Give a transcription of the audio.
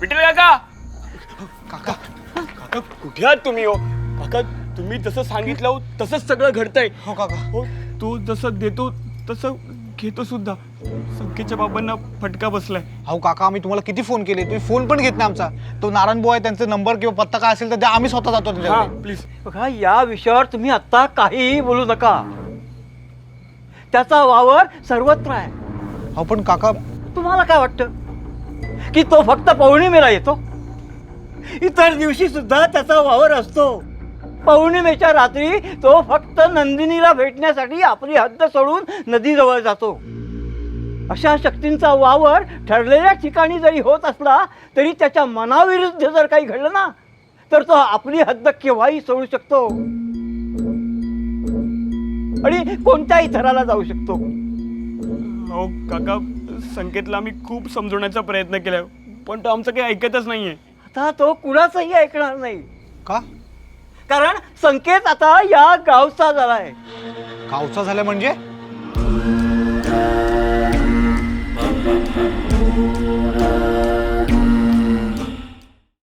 विठ्ठल काका काका काका कुठे आहात तुम्ही हो काका? तुम्ही जसं सांगितलं हो तसंच सगळं घडतंय. हो काका. हो तो जसं देतो तसं घेतो सुद्धा. संकेतच्या बाबांना फटका बसलाय. हो काका, आम्ही तुम्हाला किती फोन केले, तुम्ही फोन पण घेत नाही आमचा. तो नारायण भाऊ आहे, त्यांचा नंबर किंवा पत्ता काय असेल तर द्या, आम्ही स्वतः जातो हा त्याच्याकडे. प्लीज. बघा, या विषयावर तुम्ही आता काहीही बोलू नका. त्याचा वावर सर्वत्र आहे. हो पण काका, तुम्हाला काय वाटतं की तो फक्त पौर्णिमेला येतो? इतर दिवशी सुद्धा त्याचा वावर असतो. पौर्णिमेच्या रात्री तो फक्त नंदिनीला भेटण्यासाठी आपली हद्द सोडून नदीजवळ जातो. अशा शक्तींचा वावर ठरलेल्या ठिकाणी जरी होत असला तरी त्याच्या मनाविरुद्ध जर काही घडलं ना तर तो आपली हद्द केव्हाही सोडू शकतो आणि कोणत्याही थराला जाऊ शकतो. हो काका, संकेतला आम्ही खूप समजवण्याचा प्रयत्न केलाय पण तो आमचं काही ऐकतच नाहीये. आता तो कुणाचंही ऐकणार नाही. का कारण संकेत आता या गावचा झालाय. गावचा झाला म्हणजे?